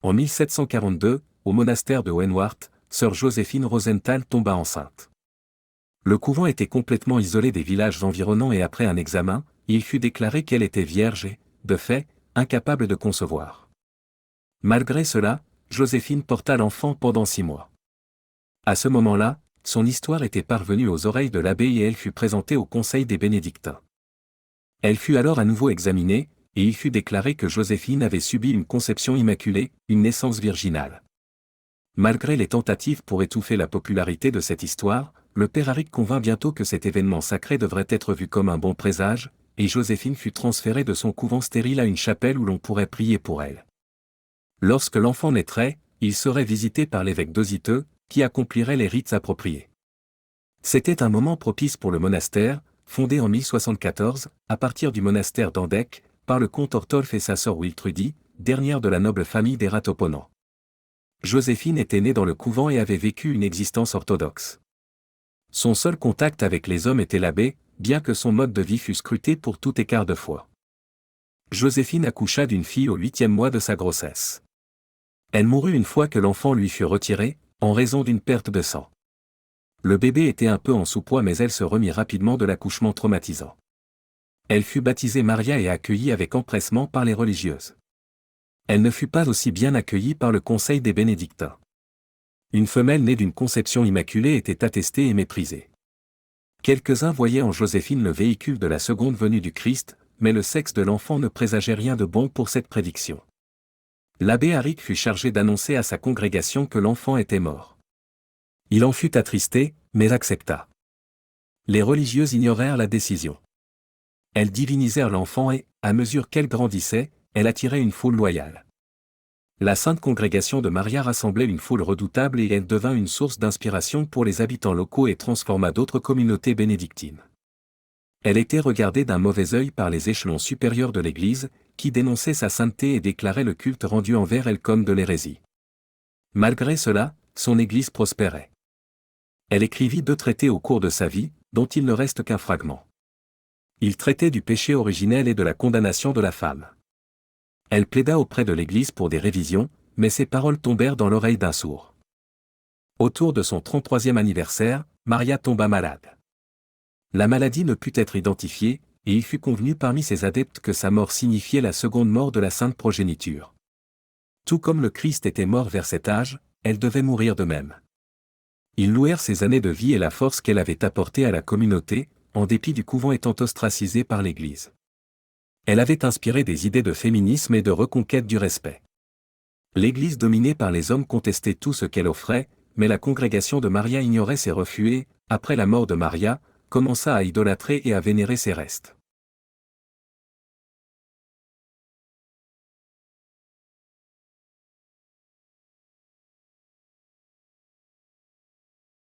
En 1742, au monastère de Hohenwart, sœur Joséphine Rosenthal tomba enceinte. Le couvent était complètement isolé des villages environnants et après un examen, il fut déclaré qu'elle était vierge et, de fait, incapable de concevoir. Malgré cela, Joséphine porta l'enfant pendant 6 mois. À ce moment-là, son histoire était parvenue aux oreilles de l'abbé et elle fut présentée au conseil des bénédictins. Elle fut alors à nouveau examinée, et il fut déclaré que Joséphine avait subi une conception immaculée, une naissance virginale. Malgré les tentatives pour étouffer la popularité de cette histoire, le père Aric convint bientôt que cet événement sacré devrait être vu comme un bon présage, et Joséphine fut transférée de son couvent stérile à une chapelle où l'on pourrait prier pour elle. Lorsque l'enfant naîtrait, il serait visité par l'évêque d'Oziteux, qui accomplirait les rites appropriés. C'était un moment propice pour le monastère, fondé en 1074, à partir du monastère d'Andecq, par le comte Ortolphe et sa sœur Wiltrudie, dernière de la noble famille des Ratoponans. Joséphine était née dans le couvent et avait vécu une existence orthodoxe. Son seul contact avec les hommes était l'abbé, bien que son mode de vie fût scruté pour tout écart de foi. Joséphine accoucha d'une fille au 8e mois de sa grossesse. Elle mourut une fois que l'enfant lui fut retiré, en raison d'une perte de sang. Le bébé était un peu en sous-poids mais elle se remit rapidement de l'accouchement traumatisant. Elle fut baptisée Maria et accueillie avec empressement par les religieuses. Elle ne fut pas aussi bien accueillie par le conseil des bénédictins. Une femelle née d'une conception immaculée était attestée et méprisée. Quelques-uns voyaient en Joséphine le véhicule de la seconde venue du Christ, mais le sexe de l'enfant ne présageait rien de bon pour cette prédiction. L'abbé Aric fut chargé d'annoncer à sa congrégation que l'enfant était mort. Il en fut attristé, mais accepta. Les religieuses ignorèrent la décision. Elles divinisèrent l'enfant et, à mesure qu'elle grandissait, elle attirait une foule loyale. La sainte congrégation de Maria rassemblait une foule redoutable et elle devint une source d'inspiration pour les habitants locaux et transforma d'autres communautés bénédictines. Elle était regardée d'un mauvais œil par les échelons supérieurs de l'Église, qui dénonçaient sa sainteté et déclaraient le culte rendu envers elle comme de l'hérésie. Malgré cela, son Église prospérait. Elle écrivit 2 traités au cours de sa vie, dont il ne reste qu'un fragment. Il traitait du péché originel et de la condamnation de la femme. Elle plaida auprès de l'Église pour des révisions, mais ses paroles tombèrent dans l'oreille d'un sourd. Autour de son 33e anniversaire, Maria tomba malade. La maladie ne put être identifiée, et il fut convenu parmi ses adeptes que sa mort signifiait la seconde mort de la sainte progéniture. Tout comme le Christ était mort vers cet âge, elle devait mourir de même. Ils louèrent ses années de vie et la force qu'elle avait apportée à la communauté, en dépit du couvent étant ostracisé par l'Église. Elle avait inspiré des idées de féminisme et de reconquête du respect. L'Église dominée par les hommes contestait tout ce qu'elle offrait, mais la congrégation de Maria ignorait ses refus et, après la mort de Maria, commença à idolâtrer et à vénérer ses restes.